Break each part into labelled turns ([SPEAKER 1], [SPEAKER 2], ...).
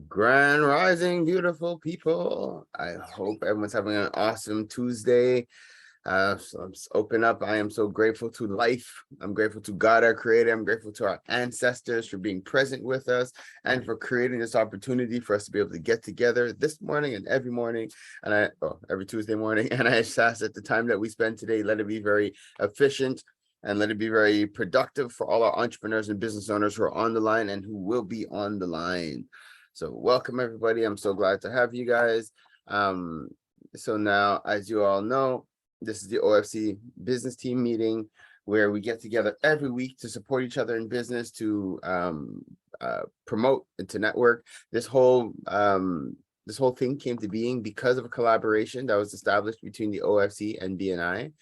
[SPEAKER 1] Grand Rising, beautiful people. I hope everyone's having an awesome Tuesday. So let's open up. I am so grateful to life. I'm grateful to God, our creator. I'm grateful to our ancestors for being present with us and for creating this opportunity for us to be able to get together this morning and every morning. And every Tuesday morning. And I just ask that the time that we spend today, let it be very efficient and let it be very productive for all our entrepreneurs and business owners who are on the line and who will be on the line. So welcome, everybody. I'm so glad to have you guys. So now, as you all know, this is the OFC business team meeting where we get together every week to support each other in business, to promote and to network. This whole thing came to being because of a collaboration that was established between the OFC and BNI.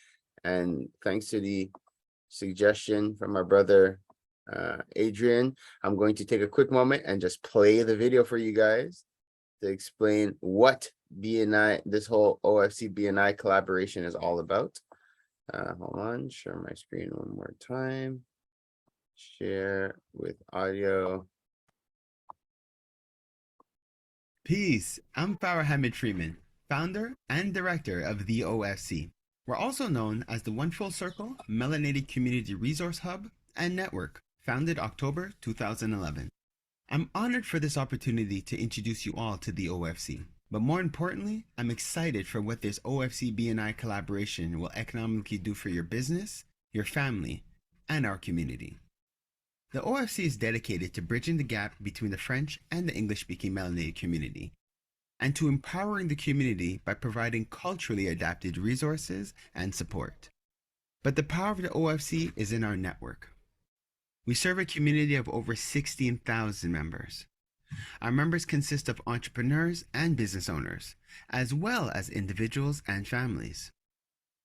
[SPEAKER 1] And thanks to the suggestion from our brother Adrian, I'm going to take a quick moment and just play the video for you guys to explain what BNI, this whole OFC BNI collaboration is all about. Hold on, share my screen one more time. Share with audio.
[SPEAKER 2] Peace. I'm Farah Hamid Freeman, founder and director of the OFC. We're also known as the One Full Circle Melanated Community Resource Hub and Network, founded October 2011. I'm honored for this opportunity to introduce you all to the OFC. But more importantly, I'm excited for what this OFC BNI collaboration will economically do for your business, your family, and our community. The OFC is dedicated to bridging the gap between the French and the English-speaking melanated community, and to empowering the community by providing culturally adapted resources and support. But the power of the OFC is in our network. We serve a community of over 16,000 members. Our members consist of entrepreneurs and business owners, as well as individuals and families.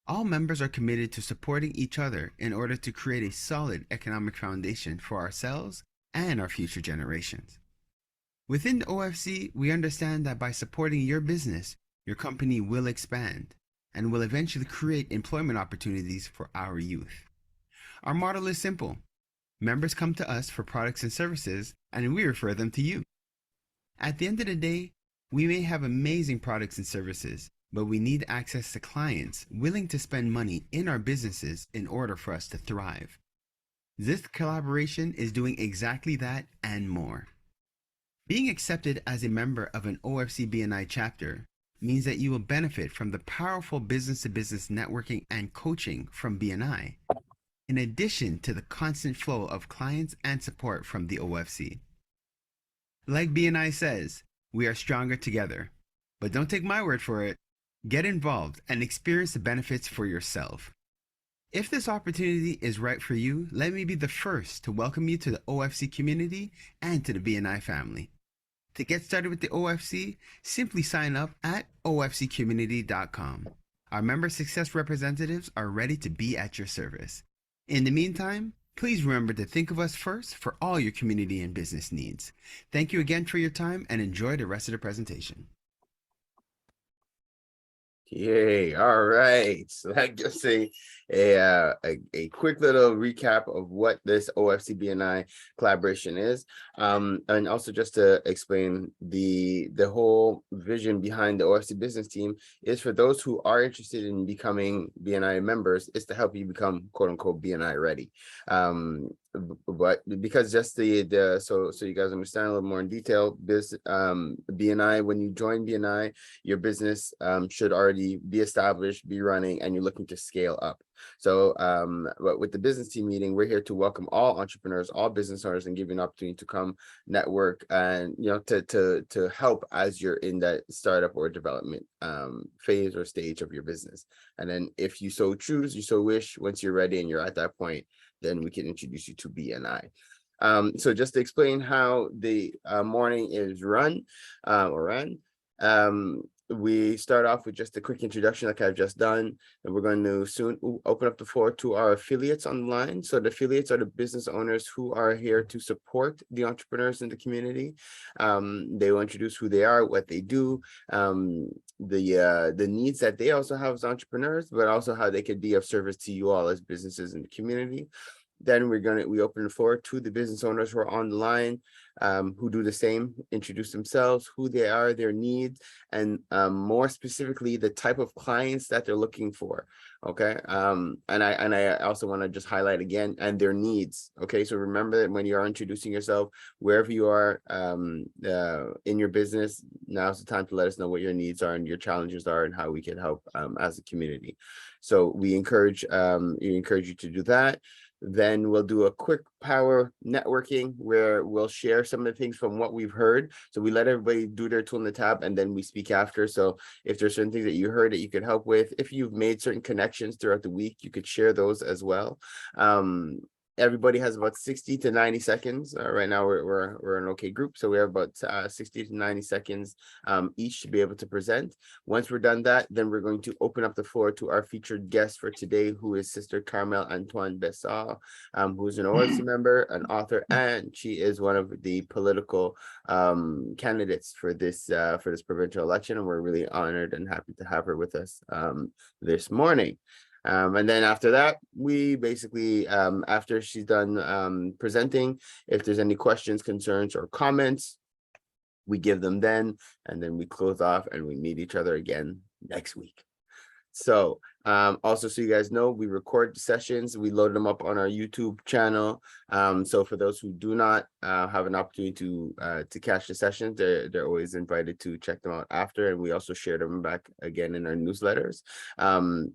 [SPEAKER 2] All members are committed to supporting each other in order to create a solid economic foundation for ourselves and our future generations. Within the OFC, we understand that by supporting your business, your company will expand and will eventually create employment opportunities for our youth. Our model is simple. Members come to us for products and services, and we refer them to you. At the end of the day, we may have amazing products and services, but we need access to clients willing to spend money in our businesses in order for us to thrive. This collaboration is doing exactly that and more. Being accepted as a member of an OFC BNI chapter means that you will benefit from the powerful business-to-business networking and coaching from BNI, in addition to the constant flow of clients and support from the OFC. Like BNI says, we are stronger together. But don't take my word for it. Get involved and experience the benefits for yourself. If this opportunity is right for you, let me be the first to welcome you to the OFC community and to the BNI family. To get started with the OFC, simply sign up at ofccommunity.com. Our member success representatives are ready to be at your service. In the meantime, please remember to think of us first for all your community and business needs. Thank you again for your time and enjoy the rest of the presentation.
[SPEAKER 1] Yay! All right. So that gives a quick little recap of what this OFC BNI collaboration is, and also just to explain the whole vision behind the OFC business team is for those who are interested in becoming BNI members, is to help you become quote unquote BNI ready. But because just so you guys understand a little more in detail, this BNI, when you join BNI, your business should already be established, be running, and you're looking to scale up. So but with the business team meeting, we're here to welcome all entrepreneurs, all business owners, and give you an opportunity to come network and to help as you're in that startup or development phase or stage of your business. And then if you so choose, you so wish, once you're ready and you're at that point, then we can introduce you to BNI. So just to explain how the morning is run, we start off with just a quick introduction like I've just done, and we're going to soon open up the floor to our affiliates on the line. So the affiliates are the business owners who are here to support the entrepreneurs in the community. They will introduce who they are, what they do, the needs that they also have as entrepreneurs, but also how they could be of service to you all as businesses in the community. Then we open the floor to the business owners who are on the line, who do the same, introduce themselves, who they are, their needs, and more specifically, the type of clients that they're looking for. Okay. And I also want to just highlight again, and their needs. Okay. So remember that when you are introducing yourself, wherever you are in your business, now's the time to let us know what your needs are and your challenges are and how we can help as a community. So we encourage you to do that. Then we'll do a quick power networking where we'll share some of the things from what we've heard. So we let everybody do their tool in the tab and then we speak after. So if there's certain things that you heard that you could help with, if you've made certain connections throughout the week, you could share those as well. Everybody has about 60 to 90 seconds. Right now we're an okay group. So we have about 60 to 90 seconds each to be able to present. Once we're done that, then we're going to open up the floor to our featured guest for today, who is Sister Carmel-Antoine Bessard, who's an OFC member, an author, and she is one of the political candidates for this provincial election. And we're really honored and happy to have her with us this morning. And then after that, we basically, after she's done presenting, if there's any questions, concerns, or comments, we give them then, and then we close off and we meet each other again next week. So also, so you guys know, we record the sessions, we load them up on our YouTube channel. So for those who do not have an opportunity to catch the sessions, they're always invited to check them out after, and we also share them back again in our newsletters.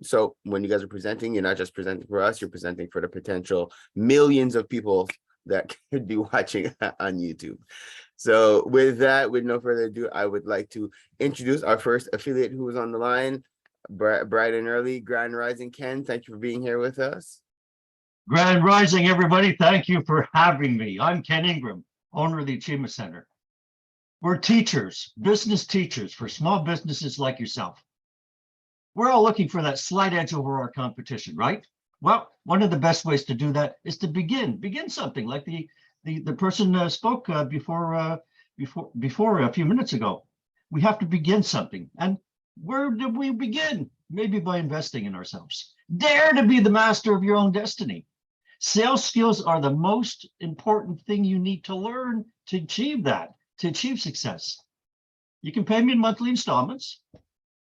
[SPEAKER 1] So when you guys are presenting, you're not just presenting for us, you're presenting for the potential millions of people that could be watching on YouTube. So with that, with no further ado, I would like to introduce our first affiliate who is on the line. Bright and early, Grand Rising Ken, thank you for being here with us.
[SPEAKER 3] Grand Rising, everybody. Thank you for having me. I'm Ken Ingram, owner of the Achievement Center. We're teachers, business teachers for small businesses like yourself. We're all looking for that slight edge over our competition, right? Well, one of the best ways to do that is to begin something like the person spoke before a few minutes ago. We have to begin something. And where do we begin? Maybe by investing in ourselves. Dare to be the master of your own destiny. Sales skills are the most important thing you need to learn to achieve that, to achieve success. You can pay me in monthly installments.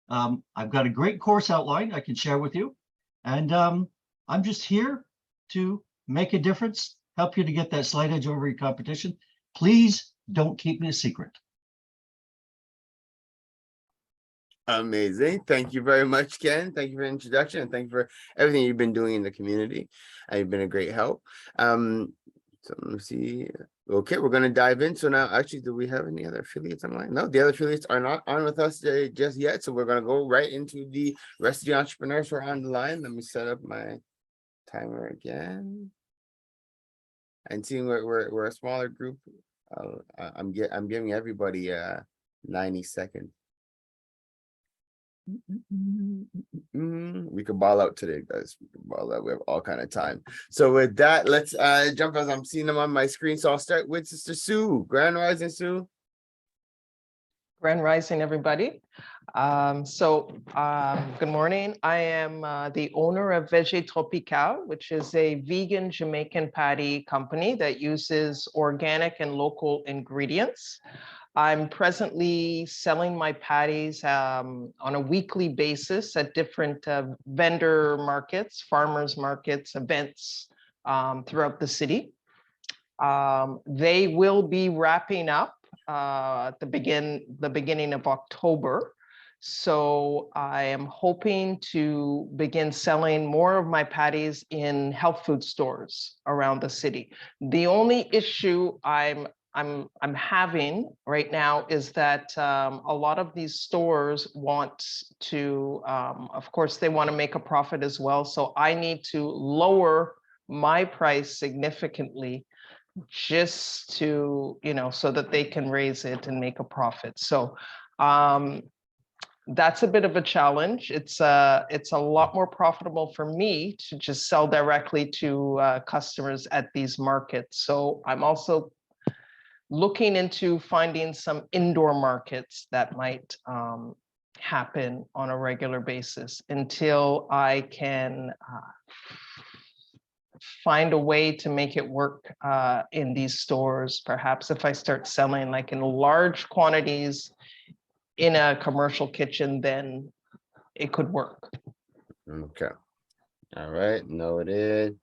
[SPEAKER 3] I've got a great course outline I can share with you. And I'm just here to make a difference, help you to get that slight edge over your competition. Please don't keep me a secret.
[SPEAKER 1] Amazing. Thank you very much, Ken. Thank you for the introduction, and thank you for everything you've been doing in the community. You've been a great help. So let me see. Okay, we're going to dive in. So now, actually, do we have any other affiliates online? No, the other affiliates are not on with us just yet. So we're going to go right into the rest of the entrepreneurs who are on the line. Let me set up my timer again. And seeing we're a smaller group, I'm giving everybody 90 seconds. We could ball out today, guys. We could ball out. We have all kind of time. So with that, let's jump as I'm seeing them on my screen. So I'll start with Sister Sue. Grand Rising, Sue.
[SPEAKER 4] Grand Rising, everybody. Good morning. I am the owner of Veggie Tropical, which is a vegan Jamaican patty company that uses organic and local ingredients. I'm presently selling my patties on a weekly basis at different vendor markets, farmers markets, events throughout the city. They will be wrapping up at the beginning of October. So I am hoping to begin selling more of my patties in health food stores around the city. The only issue I'm having right now is that a lot of these stores want to, of course, they want to make a profit as well. So I need to lower my price significantly just to, so that they can raise it and make a profit. So that's a bit of a challenge. It's a lot more profitable for me to just sell directly to customers at these markets. So I'm also looking into finding some indoor markets that might happen on a regular basis until I can find a way to make it work in these stores. Perhaps if I start selling like in large quantities in a commercial kitchen, then it could work.
[SPEAKER 1] Okay. All right. Noted.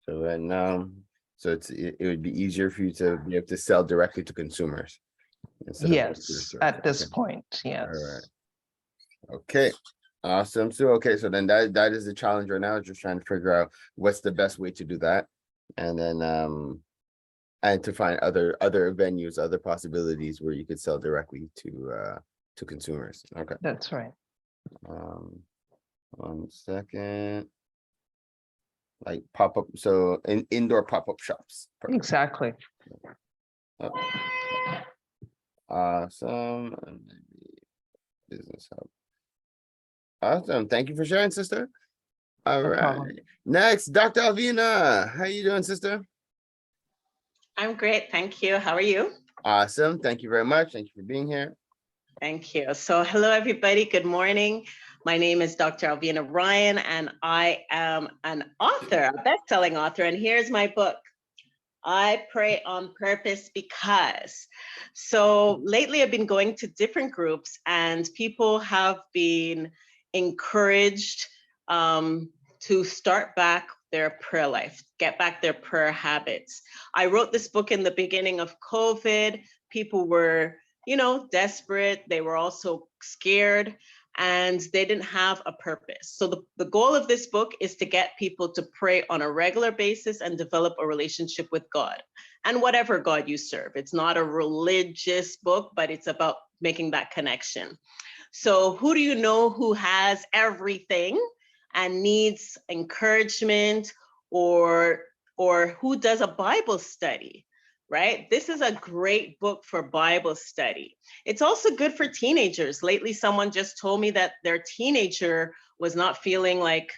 [SPEAKER 1] So right now, so it would be easier for you to be able to sell directly to consumers instead of going to the
[SPEAKER 4] Yes,
[SPEAKER 1] stores.
[SPEAKER 4] at this
[SPEAKER 1] Okay.
[SPEAKER 4] point, yes.
[SPEAKER 1] All right. Okay. Awesome. So okay, so then that is the challenge right now, just trying to figure out what's the best way to do that. And then and to find other venues, other possibilities where you could sell directly to consumers. Okay.
[SPEAKER 4] That's right.
[SPEAKER 1] 1 second. Like pop-up, so indoor pop-up shops. Perfect.
[SPEAKER 4] Exactly.
[SPEAKER 1] Oh. Awesome. And maybe business hub. Awesome. Thank you for sharing, sister. All
[SPEAKER 4] No
[SPEAKER 1] right.
[SPEAKER 4] problem.
[SPEAKER 1] Next, Dr. Alvina. How you doing, sister?
[SPEAKER 5] I'm great, thank you. How are you?
[SPEAKER 1] Awesome. Thank you very much. Thank you for being here.
[SPEAKER 5] Thank you. So hello, everybody. Good morning. My name is Dr. Alvina Ryan, and I am an author, a best-selling author. And here's my book, I Pray on Purpose Because. So lately I've been going to different groups and people have been encouraged to start back their prayer life, get back their prayer habits. I wrote this book in the beginning of COVID. People were, desperate. They were also scared and they didn't have a purpose. So the goal of this book is to get people to pray on a regular basis and develop a relationship with God and whatever God you serve. It's not a religious book, but it's about making that connection. So who do you know who has everything and needs encouragement, or who does a Bible study? Right? This is a great book for Bible study. It's also good for teenagers. Lately, someone just told me that their teenager was not feeling like,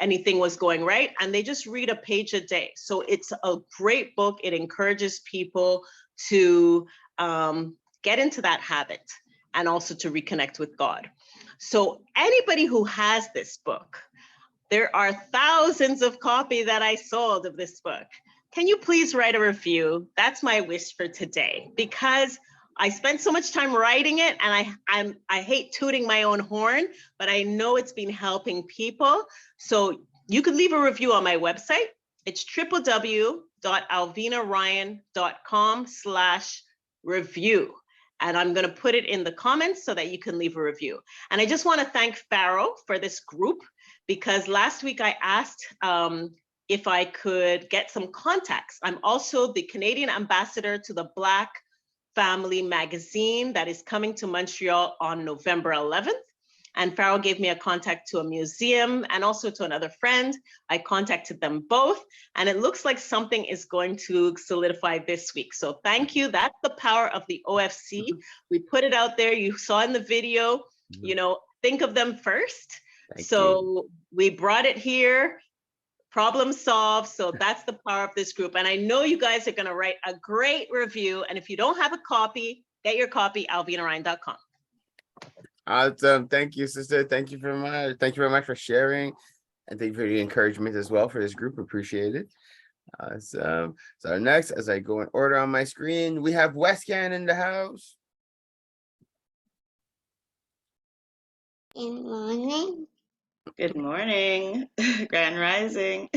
[SPEAKER 5] anything was going right, and they just read a page a day. So it's a great book. It encourages people to get into that habit and also to reconnect with God. So anybody who has this book, there are thousands of copies that I sold of this book. Can you please write a review? That's my wish for today, because I spent so much time writing it, and I hate tooting my own horn, but I know it's been helping people. So you could leave a review on my website. It's www.alvinaryan.com/review. And I'm going to put it in the comments so that you can leave a review. And I just want to thank Pharaoh for this group, because last week I asked if I could get some contacts. I'm also the Canadian ambassador to the Black Family magazine that is coming to Montreal on November 11th. And Pharaoh gave me a contact to a museum and also to another friend. I contacted them both, and it looks like something is going to solidify this week. So thank you. That's the power of the OFC. We put it out there. You saw in the video, think of them first.
[SPEAKER 1] Thank
[SPEAKER 5] So
[SPEAKER 1] you.
[SPEAKER 5] we brought it here. Problem solved. So that's the power of this group. And I know you guys are going to write a great review. And if you don't have a copy, get your copy, alvinaryan.com.
[SPEAKER 1] Awesome. Thank you, sister. Thank you very much. Thank you very much for sharing. And thank you for the encouragement as well for this group. Appreciate it. So next, as I go in order on my screen, we have Westcan in the house.
[SPEAKER 6] Good morning.
[SPEAKER 7] Good morning, Grand Rising.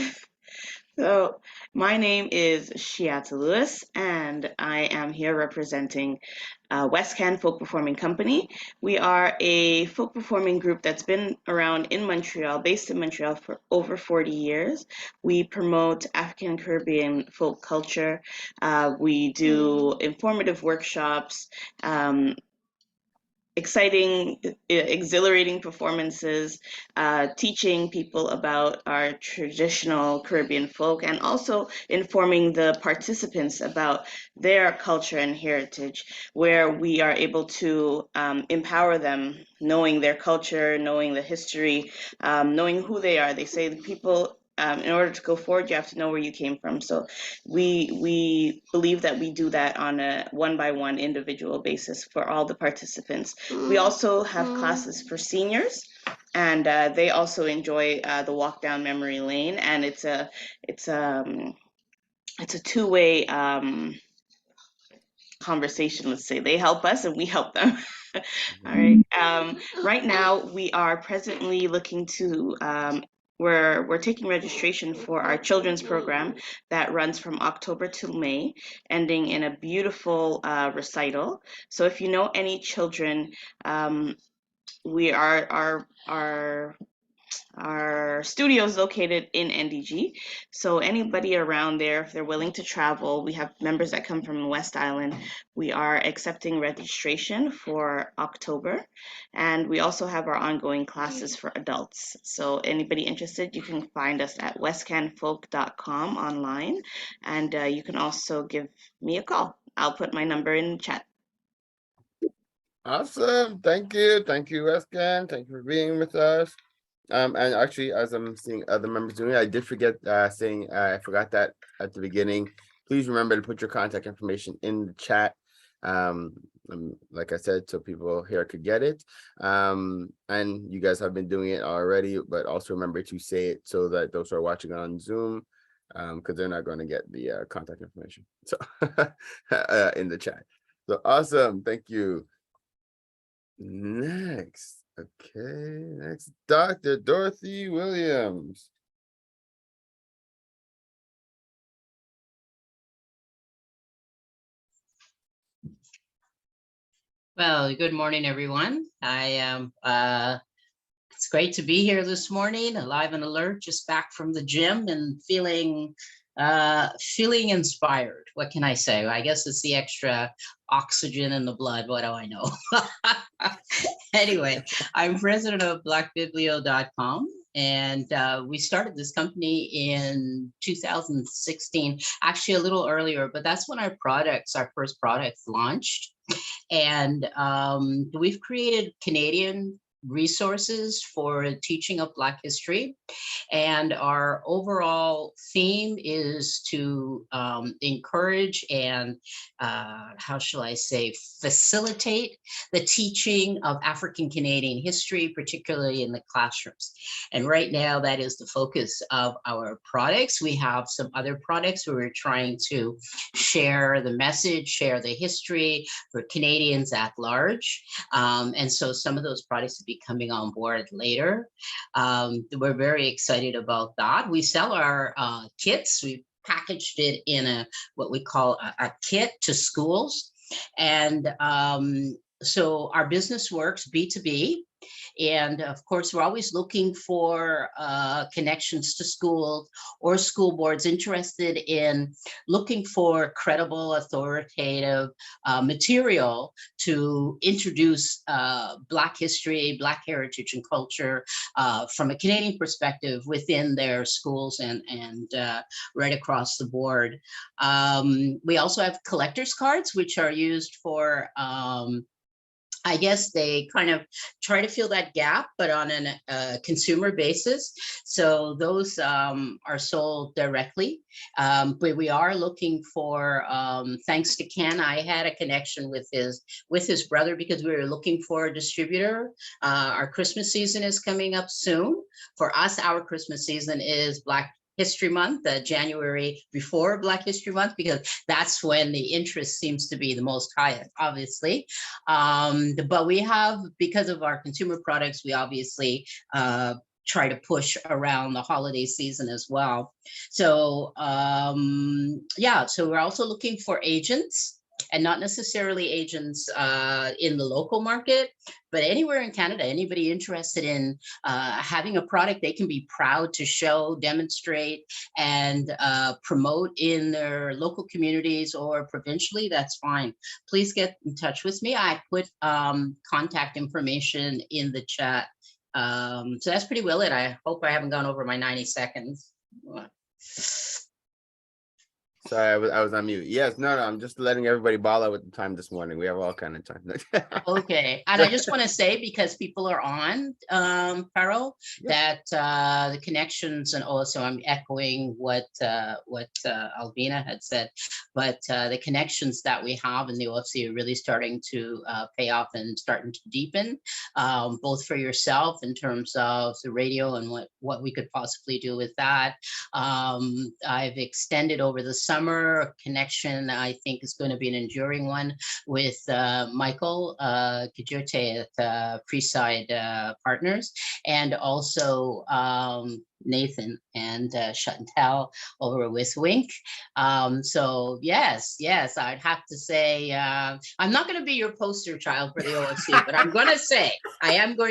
[SPEAKER 7] So my name is Shiata Lewis, and I am here representing Westcan Folk Performing Company. We are a folk performing group that's been around in Montreal, based in Montreal for over 40 years. We promote African Caribbean folk culture. We do informative workshops, exciting, exhilarating performances, teaching people about our traditional Caribbean folk, and also informing the participants about their culture and heritage, where we are able to empower them, knowing their culture, knowing the history, knowing who they are. They say the people, in order to go forward, you have to know where you came from. So we believe that we do that on a one-by-one individual basis for all the participants. We also have classes for seniors and they also enjoy the walk down memory lane, and it's a two-way conversation. Let's say they help us and we help them. All right. Right now we are presently looking to we're taking registration for our children's program that runs from October to May, ending in a beautiful recital. So if you know any children, we are our studio is located in NDG, so anybody around there, if they're willing to travel, we have members that come from West Island. We are accepting registration for October, and we also have our ongoing classes for adults. So anybody interested, you can find us at westcanfolk.com online, and you can also give me a call. I'll put my number in the chat.
[SPEAKER 1] Awesome. Thank you, Westcan. Thank you for being with us. And actually, as I'm seeing other members doing it, I did forget saying, I forgot that at the beginning. Please remember to put your contact information in the chat. Like I said, so people here could get it. And you guys have been doing it already, but also remember to say it so that those who are watching on Zoom, because they're not going to get the contact information. So in the chat. So awesome. Thank you. Next. Okay, next, Dr. Dorothy Williams.
[SPEAKER 6] Well, good morning, everyone. I am, it's great to be here this morning, alive and alert, just back from the gym and feeling inspired. What can I say? I guess it's the extra oxygen in the blood. What do I know? Anyway, I'm president of blackbiblio.com. And we started this company in 2016, actually a little earlier, but that's when our first products launched. And we've created Canadian resources for teaching of Black history. And our overall theme is to encourage and, how shall I say, facilitate the teaching of African Canadian history, particularly in the classrooms. And right now, that is the focus of our products. We have some other products where we're trying to share the message, share the history for Canadians at large. And so some of those products will be coming on board later. We're very excited about that. We sell our kits. We packaged it in what we call a kit to schools. And so our business works B2B. And of course, we're always looking for connections to schools or school boards interested in looking for credible, authoritative material to introduce Black history, Black heritage and culture from a Canadian perspective within their schools and right across the board. We also have collector's cards, which are used for I guess they kind of try to fill that gap, but on a consumer basis. So those are sold directly. But we are looking for, thanks to Ken, I had a connection with his brother because we were looking for a distributor. Our Christmas season is coming up soon. For us, our Christmas season is Black History Month, January before Black History Month, because that's when the interest seems to be the most highest, obviously. But we have, because of our consumer products, we obviously try to push around the holiday season as well. So yeah, so we're also looking for agents, and not necessarily agents in the local market, but anywhere in Canada, anybody interested in having a product they can be proud to show, demonstrate, and promote in their local communities or provincially, that's fine. Please get in touch with me. I put contact information in the chat. So that's pretty well it. I hope I haven't gone over my 90 seconds.
[SPEAKER 1] Sorry, I was on mute. Yes, no, I'm just letting everybody ball out with the time this morning. We have all kind of time.
[SPEAKER 6] Okay, and I just want to say, because people are on, Farrell, that the connections, and also I'm echoing what Albina had said, but the connections that we have in the OFC are really starting to pay off and starting to deepen, both for yourself in terms of the radio and what we could possibly do with that. I've extended over the summer a connection I think is going to be an enduring one with Michael Gijote at Freeside Partners, and also Nathan and Chantel over with Wink. So yes, I'd have to say, I'm not going to be your poster child for the OFC, but I am going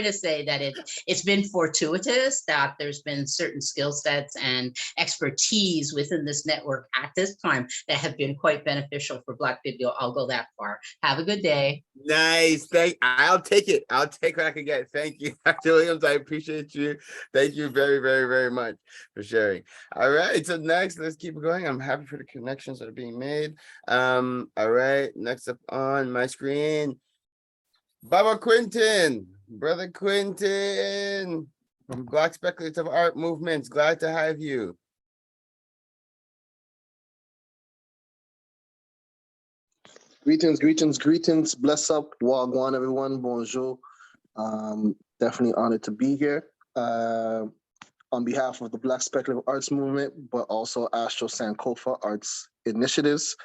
[SPEAKER 6] to say that it's been fortuitous that there's been certain skill sets and expertise within this network at this time that have been quite beneficial for Black Biblio. I'll go that far. Have a good day.
[SPEAKER 1] Nice. I'll take it. I'll take what I can get. Thank you, Dr. Williams. I appreciate you. Thank you very, very, very much for sharing. All right. So next, let's keep going. I'm happy for the connections that are being made. All right. Next up on my screen, Baba Quinton, Brother Quinton from Black Speculative Art Movements. Glad to have you.
[SPEAKER 8] Greetings. Bless up. Wagwan, everyone. Bonjour. Definitely honored to be here on behalf of the Black Speculative Arts Movement, but also Astro Sankofa Arts Initiatives.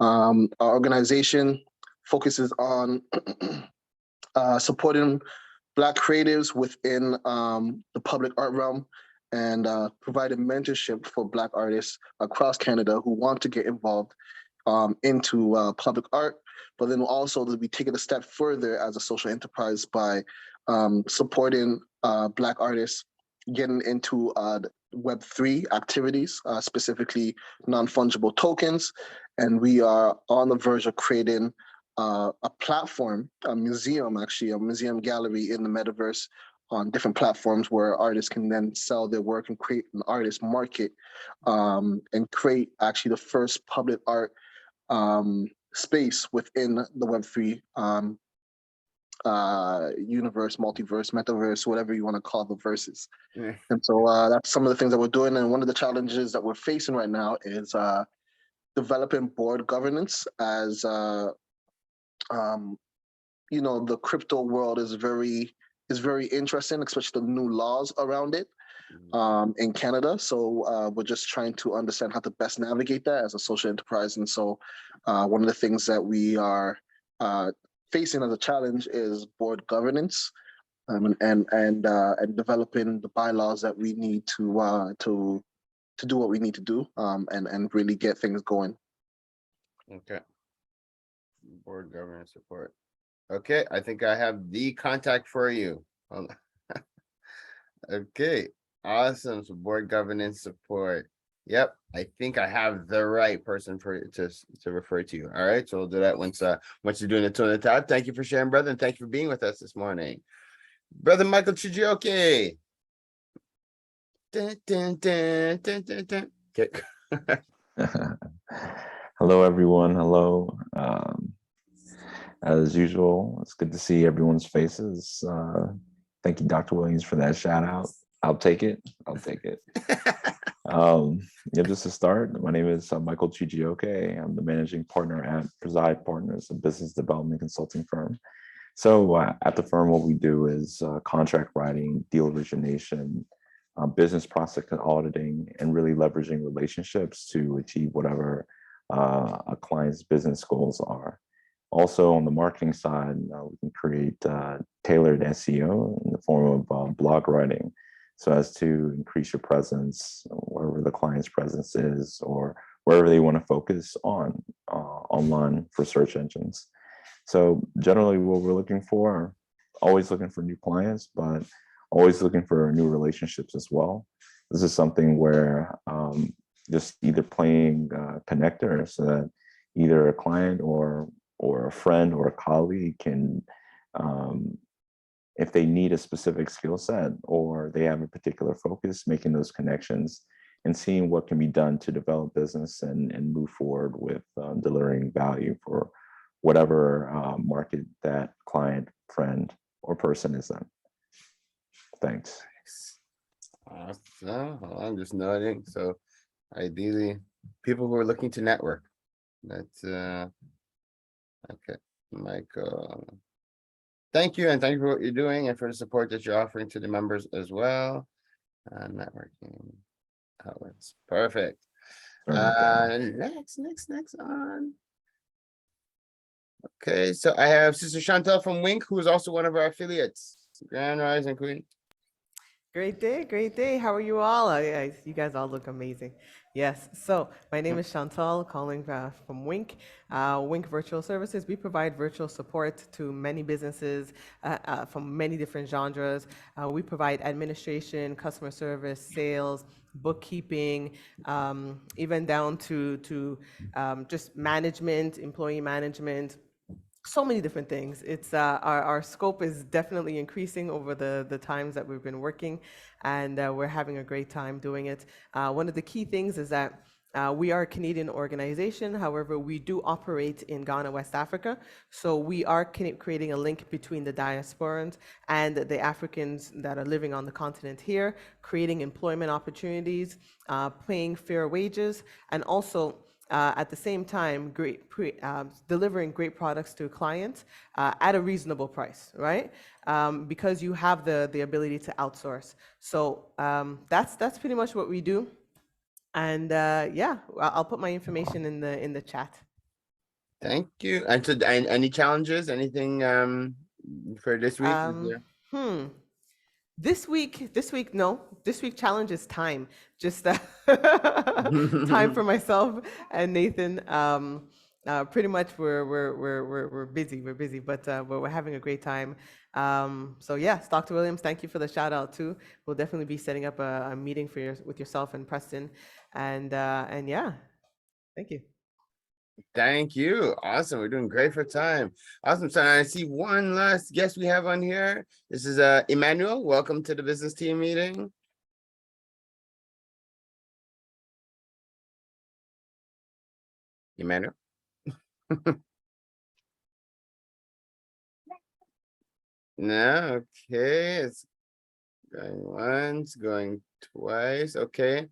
[SPEAKER 8] Our organization focuses on supporting Black creatives within the public art realm and providing mentorship for Black artists across Canada who want to get involved into public art, but then also to be taken a step further as a social enterprise by supporting Black artists getting into Web3 activities, specifically non-fungible tokens. And we are on the verge of creating a platform, a museum gallery in the metaverse on different platforms where artists can then sell their work and create an artist market and create actually the first public art space within the Web3 universe, multiverse, metaverse, whatever you want to call the verses.
[SPEAKER 1] Yeah.
[SPEAKER 8] And so that's some of the things that we're doing. And one of the challenges that we're facing right now is developing board governance as, the crypto world is very interesting, especially the new laws around it in Canada. So we're just trying to understand how to best navigate that as a social enterprise. And so one of the things that we are facing as a challenge is board governance and developing the bylaws that we need to do what we need to do and really get things going.
[SPEAKER 1] Okay. Board governance support. Okay, I think I have the contact for you. Okay, awesome. So board governance support. Yep, I think I have the right person to refer to you. All right, so we'll do that once you're doing the 2 on the tab. Thank you for sharing, brother, and thank you for being with us this morning. Brother Michael Chijioke. Okay.
[SPEAKER 9] Hello, everyone. Hello. As usual, it's good to see everyone's faces. Thank you, Dr. Williams, for that shout out. I'll take it. Just to start, my name is Michael Chijioke. I'm the managing partner at Preside Partners, a business development consulting firm. So at the firm, what we do is contract writing, deal origination, business process auditing, and really leveraging relationships to achieve whatever a client's business goals are. Also, on the marketing side, we can create tailored SEO in the form of blog writing, so as to increase your presence wherever the client's presence is or wherever they want to focus on online for search engines. So generally what we're looking for, always looking for new clients, but always looking for new relationships as well. This is something where just either playing connector so that either a client or a friend or a colleague can, if they need a specific skill set or they have a particular focus, making those connections and seeing what can be done to develop business and move forward with delivering value for whatever market that client, friend, or person is in. Thanks.
[SPEAKER 1] Awesome. Hold on, I'm just nodding. So ideally, people who are looking to network. That's okay, Michael. Thank you, and thank you for what you're doing and for the support that you're offering to the members as well. Networking outlets. Perfect. Next on. Okay, so I have Sister Chantel from Wink, who is also one of our affiliates. Grand Rising Queen.
[SPEAKER 10] Great day, great day. How are you all? You guys all look amazing. Yes, so my name is Chantal, calling from Wink. Wink Virtual Services. We provide virtual support to many businesses from many different genres. We provide administration, customer service, sales, bookkeeping, even down to just management, employee management. So many different things. It's our scope is definitely increasing over the times that we've been working, and we're having a great time doing it. One of the key things is that we are a Canadian organization. However, we do operate in Ghana, West Africa. So we are creating a link between the diasporans and the Africans that are living on the continent here, creating employment opportunities, paying fair wages, and also at the same time, delivering great products to clients at a reasonable price, right? Because you have the ability to outsource. So that's pretty much what we do. And yeah, I'll put my information in the chat.
[SPEAKER 1] Thank you. And so, any challenges? Anything for this week?
[SPEAKER 10] This week, no. This week challenge is time. Just time for myself and Nathan. Pretty much we're busy. We're busy, but we're having a great time. So yes, Dr. Williams, thank you for the shout out too. We'll definitely be setting up a meeting with yourself and Preston, and yeah, thank you.
[SPEAKER 1] Thank you. Awesome. We're doing great for time. Awesome. So I see one last guest we have on here. This is Emmanuel. Welcome to the business team meeting. Emmanuel. No, okay. It's going once, going twice. Okay.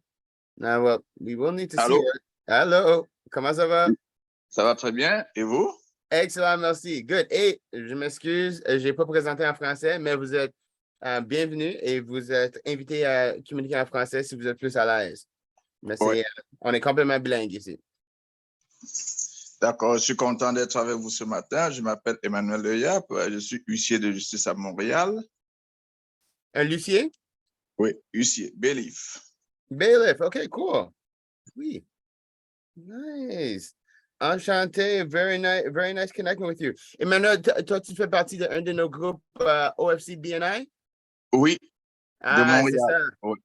[SPEAKER 1] Now, well, we will need to see it. Hello. Comment ça va?
[SPEAKER 11] Ça va très bien. Et vous?
[SPEAKER 1] Excellent, merci. Good. Et je m'excuse, je n'ai pas présenté en français, mais vous êtes bienvenue et vous êtes invité à communiquer en français si vous êtes plus à l'aise. Mais on est complètement bilingue ici.
[SPEAKER 11] D'accord, je suis content d'être avec vous ce matin. Je m'appelle Emmanuel Leyap, je suis huissier de justice à Montréal.
[SPEAKER 1] Un huissier?
[SPEAKER 11] Oui, huissier, bailiff.
[SPEAKER 1] Bailiff, okay, cool. Oui. Nice. Enchanté, very nice connecting with you. Emmanuel, toi, tu fais partie d'un de nos groupes OFC BNI?
[SPEAKER 11] Oui, de Montréal.
[SPEAKER 1] C'est ça.
[SPEAKER 11] Oui.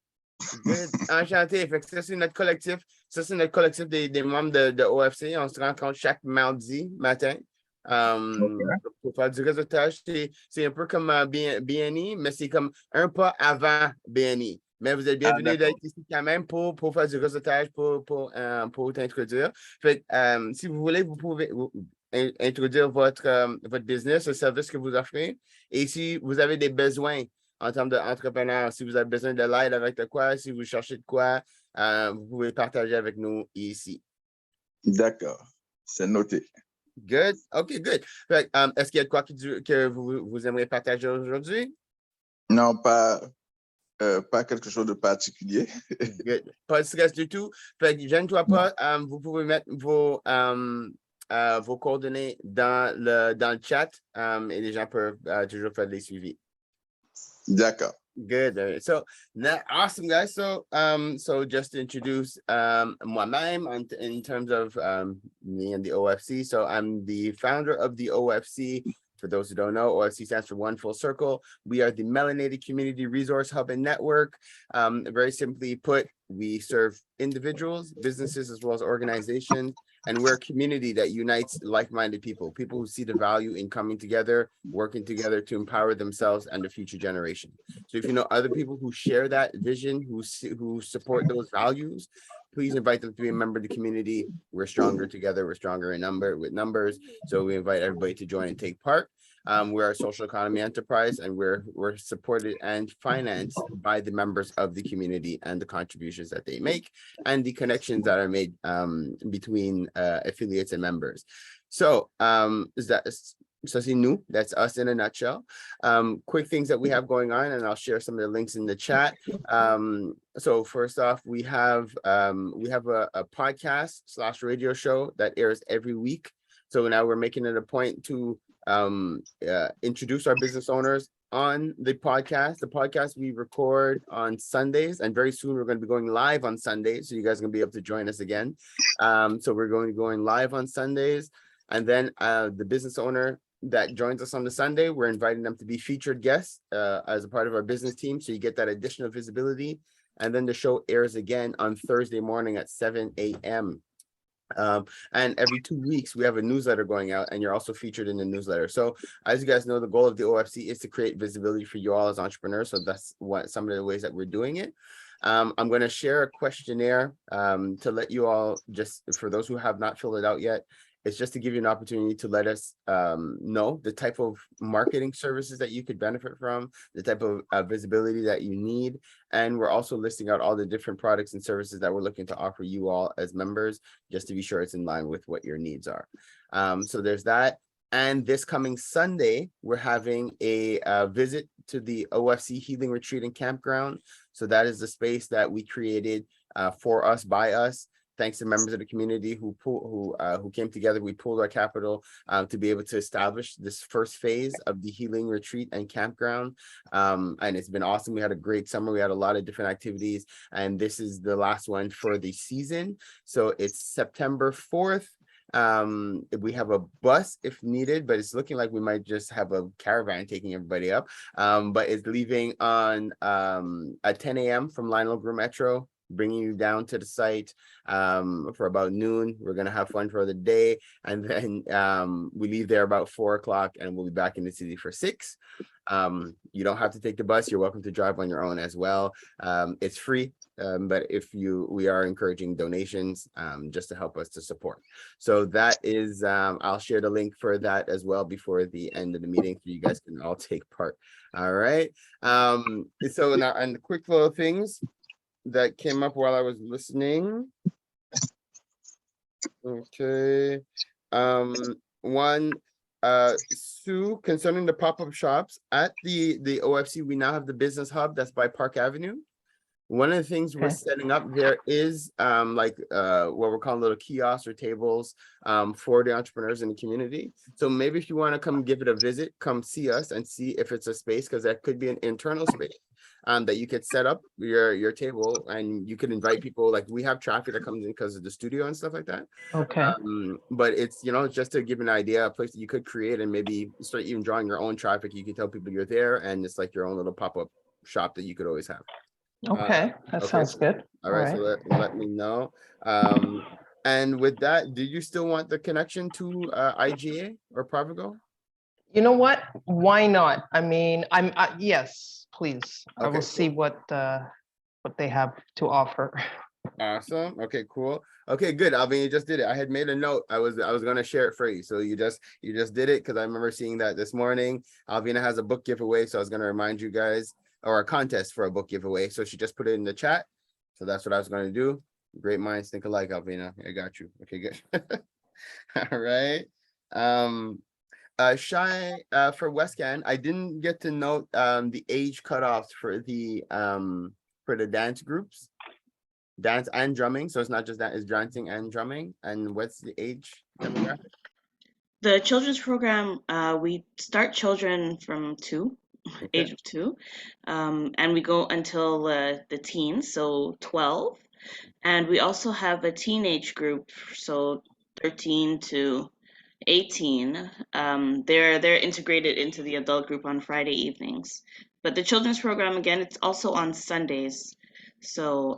[SPEAKER 1] Enchanté. Fait que ça, c'est notre collectif. Ça, c'est notre collectif des membres de OFC. On se rencontre chaque mardi matin pour faire du réseautage. C'est un peu comme BNI, mais c'est comme un pas avant BNI. Mais vous êtes bienvenus d'être ici quand même pour faire du réseautage, pour t'introduire. Fait si vous voulez, vous pouvez introduire votre business, le service que vous offrez. Et si vous avez des besoins en termes d'entrepreneur, si vous avez besoin de l'aide avec de quoi, si vous cherchez de quoi, vous pouvez partager avec nous ici.
[SPEAKER 11] D'accord, c'est noté.
[SPEAKER 1] Good. OK, good. Fait, est-ce qu'il y a de quoi que vous aimeriez partager aujourd'hui?
[SPEAKER 11] Non, pas quelque chose de particulier.
[SPEAKER 1] Good. Pas de stress du tout. Fait que gêne-toi pas. Vous pouvez mettre vos coordonnées dans le chat et les gens peuvent toujours faire des suivis.
[SPEAKER 11] D'accord.
[SPEAKER 1] Good. So awesome, guys. So just to introduce myself in terms of me and the OFC. So I'm the founder of the OFC. For those who don't know, OFC stands for One Full Circle. We are the Melanated Community Resource Hub and Network. Very simply put, we serve individuals, businesses, as well as organizations And we're a community that unites like-minded people who see the value in coming together, working together to empower themselves and the future generation. So if you know other people who share that vision, who support those values, please invite them to be a member of the community. We're stronger together. We're stronger in numbers. So we invite everybody to join and take part. We're a social economy enterprise, and we're supported and financed by the members of the community and the contributions that they make and the connections that are made between affiliates and members. So c'est nous, that's us in a nutshell. Quick things that we have going on, and I'll share some of the links in the chat. So first off, we have a podcast / radio show that airs every week. So now we're making it a point to introduce our business owners on the podcast. The podcast we record on Sundays, and very soon we're going to be going live on Sundays, so you guys are going to be able to join us again. So we're going to be going live on Sundays, and then the business owner that joins us on the Sunday, we're inviting them to be featured guests as a part of our business team, so you get that additional visibility. And then the show airs again on Thursday morning at 7 a.m. And every 2 weeks we have a newsletter going out, and you're also featured in the newsletter. So as you guys know, the goal of the OFC is to create visibility for you all as entrepreneurs. So that's some of the ways that we're doing it. I'm going to share a questionnaire to let you all, just for those who have not filled it out yet, it's just to give you an opportunity to let us know the type of marketing services that you could benefit from, the type of visibility that you need. And we're also listing out all the different products and services that we're looking to offer you all as members, just to be sure it's in line with what your needs are. So there's that. And this coming Sunday, we're having a visit to the OFC Healing Retreat and Campground. So that is the space that we created for us, by us. Thanks to members of the community who came together. We pooled our capital to be able to establish this first phase of the Healing Retreat and Campground. And it's been awesome. We had a great summer. We had a lot of different activities, and this is the last one for the season. So it's September 4th. We have a bus if needed, but it's looking like we might just have a caravan taking everybody up. But it's leaving on at 10 a.m. from Lionel Group Metro, bringing you down to the site for about noon. We're going to have fun for the day. And then we leave there about 4 o'clock, and we'll be back in the city for 6. You don't have to take the bus. You're welcome to drive on your own as well. It's free. But we are encouraging donations just to help us to support. So that is, I'll share the link for that as well before the end of the meeting, so you guys can all take part. All right. So now, and the quick little things that came up while I was listening. Okay. One, Sue, concerning the pop-up shops at the OFC, we now have the business hub that's by Park Avenue. One of the things we're setting up there is what we're calling little kiosks or tables for the entrepreneurs in the community. So maybe if you want to come give it a visit, come see us and see if it's a space, because that could be an internal space that you could set up your table, and you could invite people. Like, we have traffic that comes in because of the studio and stuff like that.
[SPEAKER 4] Okay.
[SPEAKER 1] But it's, just to give an idea, a place that you could create and maybe start even drawing your own traffic. You can tell people you're there, and it's like your own little pop-up shop that you could always have.
[SPEAKER 4] Okay, that sounds good.
[SPEAKER 1] All right, so let me know. And with that, do you still want the connection to IGA or Provigo?
[SPEAKER 4] You know what? Why not? I mean, yes, please. I will see what they have to offer.
[SPEAKER 1] Awesome. Okay, cool. Okay, good. Alvin, you just did it. I had made a note. I was going to share it for you. So you just did it, because I remember seeing that this morning. Alvina has a book giveaway, so I was going to remind you guys, or a contest for a book giveaway. So she just put it in the chat. So that's what I was going to do. Great minds think alike, Alvina. I got you. Okay, good. All right. Shy, for Westcan, I didn't get to note the age cutoffs for the dance groups, dance and drumming. So it's not just that, it's dancing and drumming. And what's the age demographic?
[SPEAKER 7] The children's program, we start children from 2. Age of 2, and we go until the teens, so 12, and we also have a teenage group, so 13 to 18. They're integrated into the adult group on Friday evenings, but the children's program, again, it's also on Sundays. So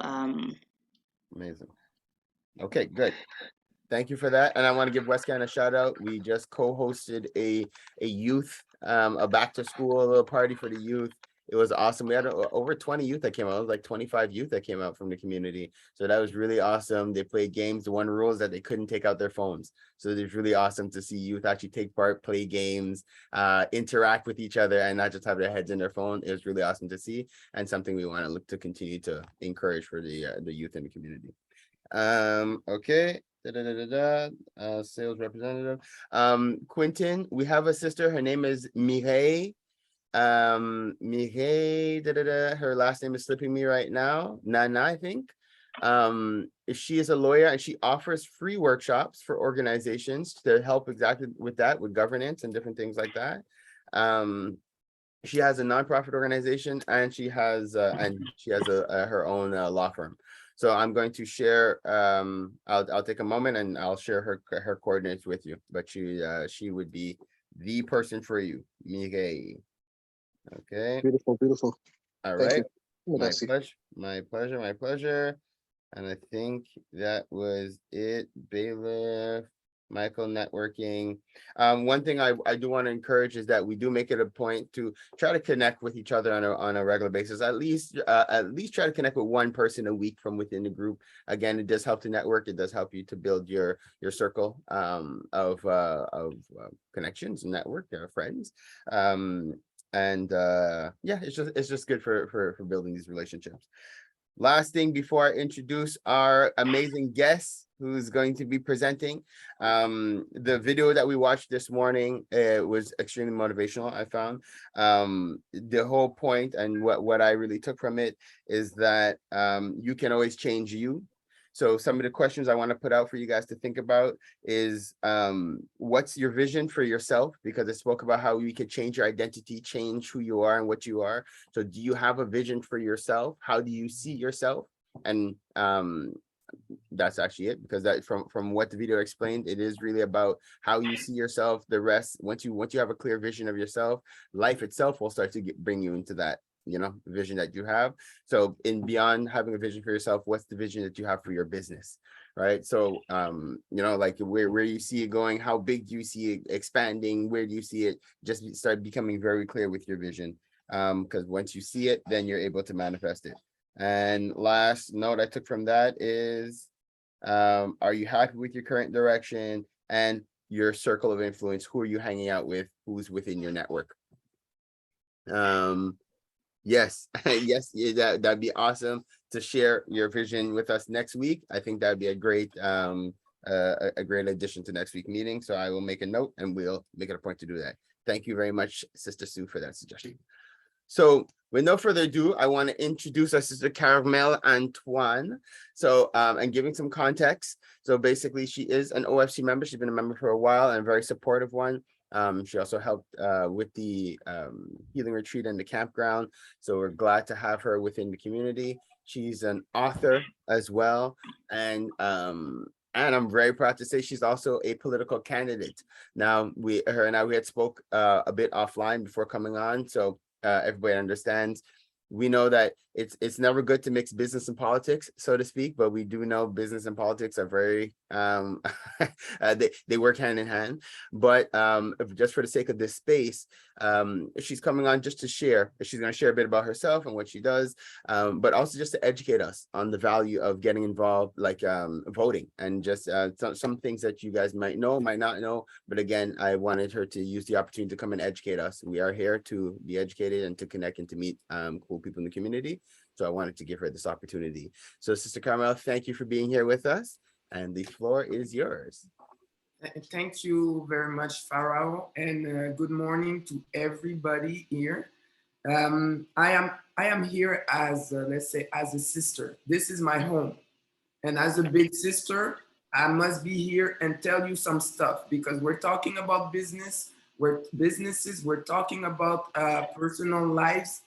[SPEAKER 1] amazing. Okay, good. thank you for that. And I want to give Westcan a shout out. We just co-hosted a youth, a back to school little party for the youth. It was awesome. We had over 20 youth that came out. It was like 25 youth that came out from the community. So that was really awesome. They played games. The one rule is that they couldn't take out their phones. So it was really awesome to see youth actually take part, play games, interact with each other, and not just have their heads in their phone. It was really awesome to see, and something we want to look to continue to encourage for the youth in the community. Okay. Sales representative. Quentin, we have a sister. Her name is Mireille. Her last name is slipping me right now. Nana, I think. She is a lawyer and she offers free workshops for organizations to help exactly with that, with governance and different things like that. She has a nonprofit organization and she has her own law firm. So I'm going to share. I'll take a moment and I'll share her coordinates with you. But she would be the person for you, Mireille. Okay.
[SPEAKER 8] Beautiful, beautiful.
[SPEAKER 1] All
[SPEAKER 8] Thank
[SPEAKER 1] right.
[SPEAKER 8] you.
[SPEAKER 1] My pleasure. And I think that was it. Bailiff, Michael, networking. One thing I do want to encourage is that we do make it a point to try to connect with each other on a regular basis. At least try to connect with one person a week from within the group. Again, it does help to network. It does help you to build your circle of connections and network, friends. Yeah, it's just good for building these relationships. Last thing before I introduce our amazing guest who's going to be presenting, the video that we watched this morning was extremely motivational. I found the whole point and what I really took from it is that you can always change you. So some of the questions I want to put out for you guys to think about is what's your vision for yourself? Because I spoke about how you could change your identity, change who you are and what you are. So do you have a vision for yourself? How do you see yourself? And that's actually it, because that from what the video explained, it is really about how you see yourself. The rest, once you have a clear vision of yourself, life itself will start to bring you into that vision that you have. So in beyond having a vision for yourself, what's the vision that you have for your business, right? So like where you see it going, how big do you see it expanding, where do you see it? Just start becoming very clear with your vision, because once you see it, then you're able to manifest it. And last note I took from that is are you happy with your current direction and your circle of influence? Who are you hanging out with? Who's within your network? Yes, yes, that'd be awesome to share your vision with us next week. I think that'd be a great addition to next week's meeting. So I will make a note and we'll make it a point to do that. Thank you very much, Sister Sue, for that suggestion. So with no further ado, I want to introduce our sister Carmel-Antoine. So and giving some context. So basically she is an OFC member. She's been a member for a while and a very supportive one. She also helped with the healing retreat and the campground. So we're glad to have her within the community. She's an author as well. And I'm very proud to say she's also a political candidate. Now, her and I had spoke a bit offline before coming on. So everybody understands. We know that it's never good to mix business and politics, so to speak, but we do know business and politics are very they work hand in hand. But just for the sake of this space, she's coming on just to share. She's going to share a bit about herself and what she does, but also just to educate us on the value of getting involved, like voting, and just some things that you guys might know, might not know. But again, I wanted her to use the opportunity to come and educate us. We are here to be educated and to connect and to meet cool people in the community. So I wanted to give her this opportunity. So Sister Carmel, thank you for being here with us. And the floor is yours.
[SPEAKER 12] Thank you very much, Pharaoh, and good morning to everybody here. I am here as, let's say, as a sister. This is my home. And as a big sister, I must be here and tell you some stuff, because we're talking about business, we're talking about personal lives.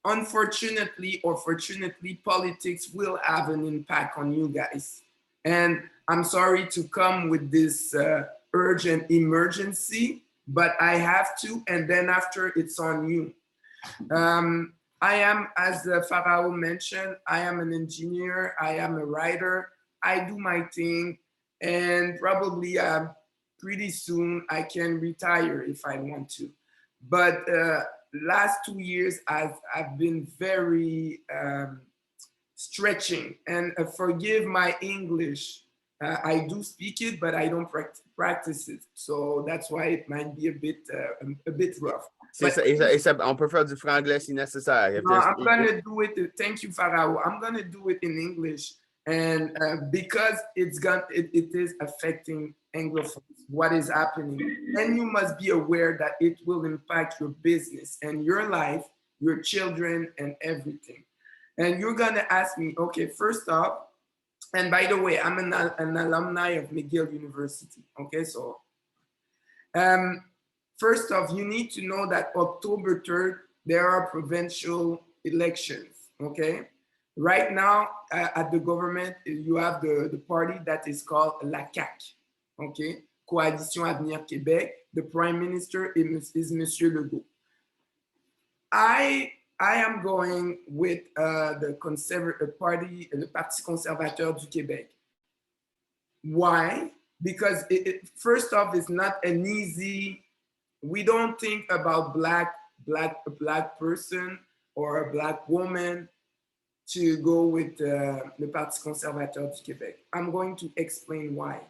[SPEAKER 12] Unfortunately or fortunately, politics will have an impact on you guys. And I'm sorry to come with this urgent emergency, but I have to, and then after it's on you. I am, as Pharaoh mentioned, I am an engineer, I am a writer, I do my thing. and probably pretty soon I can retire if I want to. But last 2 years I've been very stretching, and forgive my English. I do speak it, but I don't practice it. So that's why it might be a bit rough.
[SPEAKER 1] C'est ça, et ça, on peut faire du franglais si nécessaire. If
[SPEAKER 12] No,
[SPEAKER 1] there's
[SPEAKER 12] I'm gonna do it. Thank you, Farao. I'm gonna do it in English, and because it is affecting Anglophones, what is happening, and you must be aware that it will impact your business and your life, your children, and everything. And you're gonna ask me, okay, first off, and by the way, I'm an alumni of McGill University. Okay, so first off, you need to know that October 3rd, there are provincial elections, okay? Right now, at the government, you have the party that is called la CAQ, okay? Coalition Avenir Québec. The Prime Minister is Monsieur Legault. I am going with the party, le Parti conservateur du Québec. Why? Because first off, it's not an easy. We don't think about a black person or a black woman to go with the Parti conservateur du Québec. I'm going to explain why.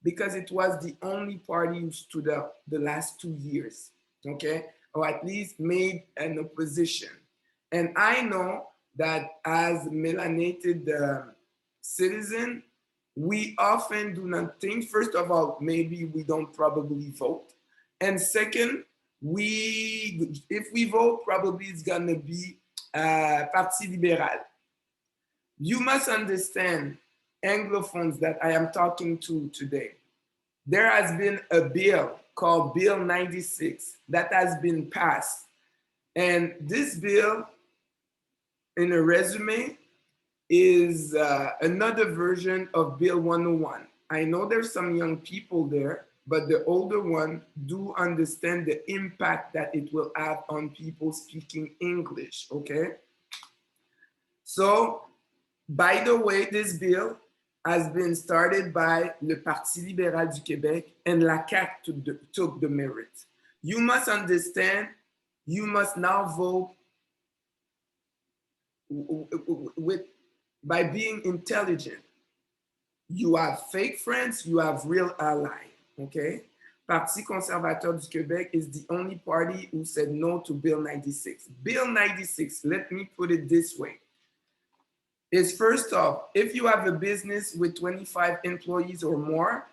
[SPEAKER 12] Because it was the only party who stood up the last 2 years, okay? Or at least made an opposition. And I know that as melanated citizen, we often do not think, first of all, maybe we don't probably vote. And second, if we vote, probably it's gonna be Parti Libéral. You must understand, Anglophones that I am talking to today, there has been a bill called Bill 96 that has been passed. And this bill, in a resume, is another version of Bill 101. I know there's some young people there, but the older one do understand the impact that it will have on people speaking English, okay? So, by the way, this bill has been started by le Parti libéral du Québec, and la CAQ took the merit. You must understand, you must now vote by being intelligent. You have fake friends, you have real ally, okay? Parti conservateur du Québec is the only party who said no to Bill 96. Bill 96, let me put it this way, is first off, if you have a business with 25 employees or more,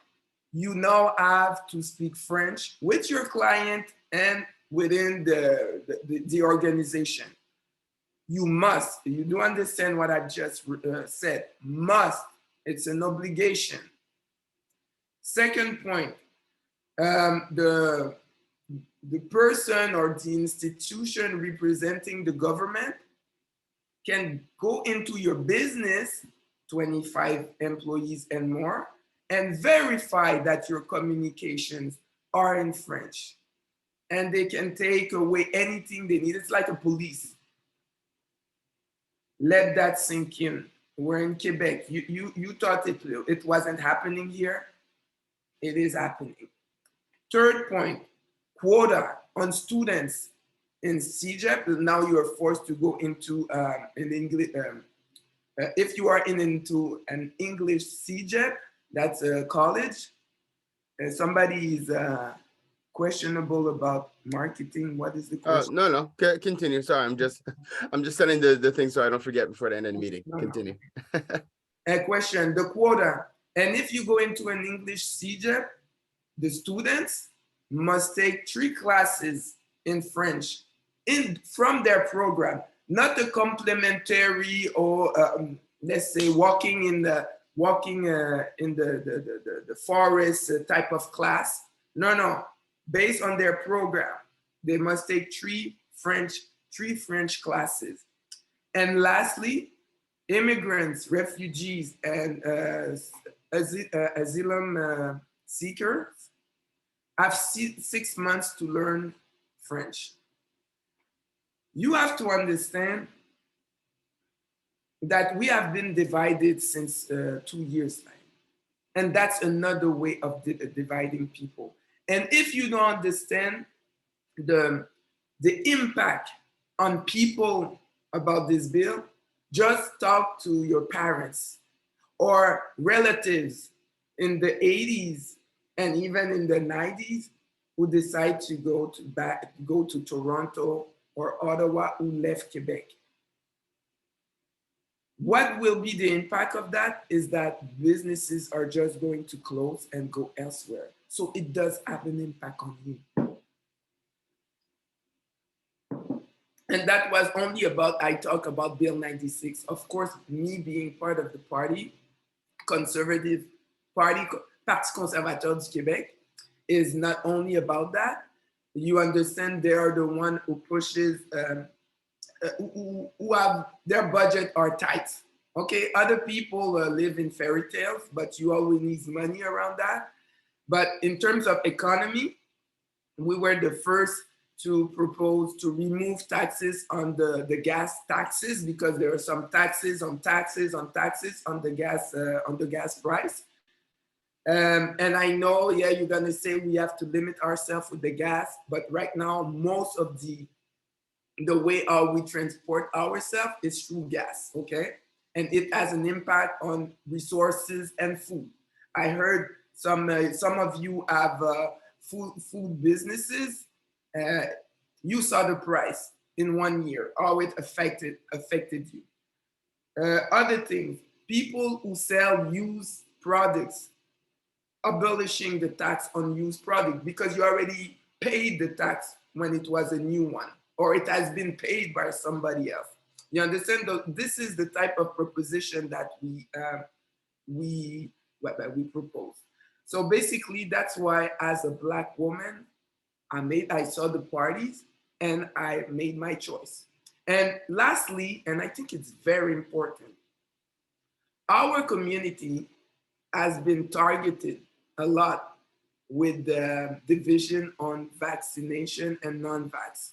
[SPEAKER 12] you now have to speak French with your client and within the organization. You must, you do understand what I just said, must, it's an obligation. Second point, the person or the institution representing the government can go into your business, 25 employees and more, and verify that your communications are in French. And they can take away anything they need. It's like a police. Let that sink in. We're in Quebec. You thought it wasn't happening here. It is happening. Third point, quota on students in CEGEP. Now you are forced to go into an English. If you are into an English CEGEP, that's a college. Somebody is questionable about marketing. What is the question?
[SPEAKER 1] No, continue. Sorry, I'm just sending the thing so I don't forget before the end of the meeting. Continue.
[SPEAKER 12] A question, the quota. And if you go into an English CEGEP, the students must take 3 classes in French from their program, not a complementary or let's say walking in the forest type of class. No. Based on their program, they must take 3 French classes. And lastly, immigrants, refugees, and asylum seekers have 6 months to learn French. You have to understand that we have been divided since 2 years now. And that's another way of dividing people. And if you don't understand the impact on people about this bill, just talk to your parents or relatives in the 80s and even in the 90s who decide to go to Toronto or Ottawa, who left Quebec. What will be the impact of that is that businesses are just going to close and go elsewhere. So it does have an impact on you. And that was only about, I talk about Bill 96. Of course, me being part of the party, conservative party, Parti conservateur du Québec, is not only about that. You understand they are the one who pushes, who have their budget are tight. Okay, other people live in fairy tales, but you always need money around that. But in terms of economy, we were the first to propose to remove taxes on the gas taxes, because there are some taxes on the gas price. And I know, yeah, you're gonna say we have to limit ourselves with the gas, but right now, most of the way how we transport ourselves is through gas, okay? And it has an impact on resources and food. I heard some of you have food businesses. You saw the price in 1 year, how it affected you. Other things, people who sell used products, abolishing the tax on used product, because you already paid the tax when it was a new one, or it has been paid by somebody else. You understand? This is the type of proposition that we propose. So basically, that's why, as a Black woman, I saw the parties and I made my choice. And lastly, and I think it's very important, our community has been targeted a lot with the division on vaccination and non-vax.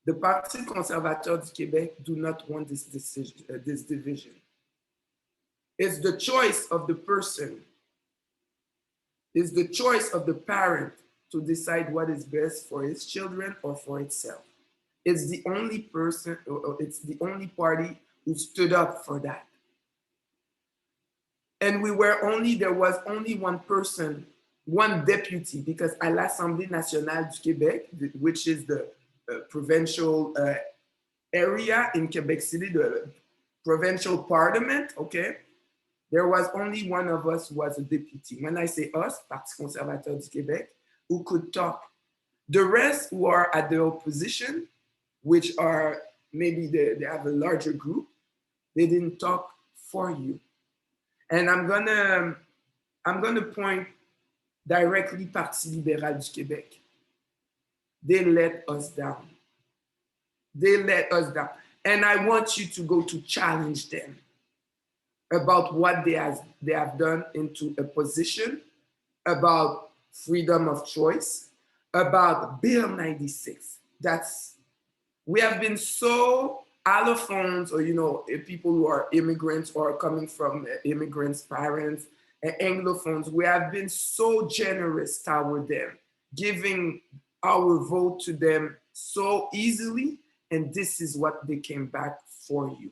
[SPEAKER 12] The Parti conservateur du Québec do not want this division. It's the choice of the person. It's the choice of the parent to decide what is best for his children or for itself. It's the only person, or it's the only party who stood up for that. And there was only one person, one deputy, because à l'Assemblée nationale du Québec, which is the provincial area in Quebec City, the provincial parliament, okay? There was only one of us who was a deputy. When I say us, Parti conservateur du Québec, who could talk. The rest who are at the opposition, which are maybe they have a larger group, they didn't talk for you. And I'm gonna point directly Parti libéral du Québec. They let us down. They let us down. And I want you to go to challenge them about what they have done into a position, about freedom of choice, about Bill 96. We have been so allophones, or, you know, people who are immigrants or coming from immigrants' parents, and Anglophones, we have been so generous toward them, giving our vote to them so easily, and this is what they came back for you.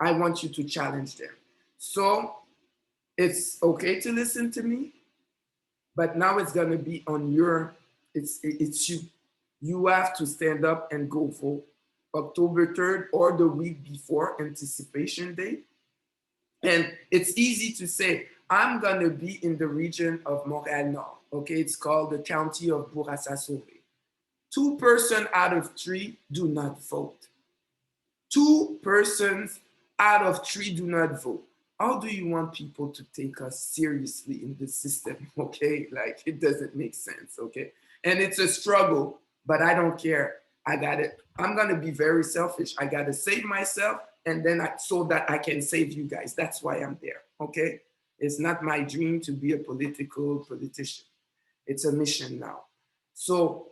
[SPEAKER 12] I want you to challenge them. So it's okay to listen to me, but now it's gonna be on it's you. You have to stand up and go vote October 3rd or the week before, Anticipation Day. And it's easy to say, I'm gonna be in the region of Montréal Nord, okay? It's called the County of Bourassa-Sauvé. 2 persons out of 3 do not vote. 2 persons out of 3 do not vote. How do you want people to take us seriously in this system, okay? Like, it doesn't make sense, okay? And it's a struggle, but I don't care. I got it. I'm gonna be very selfish. I gotta save myself, and then so that I can save you guys. That's why I'm there, okay? It's not my dream to be a politician. It's a mission now. So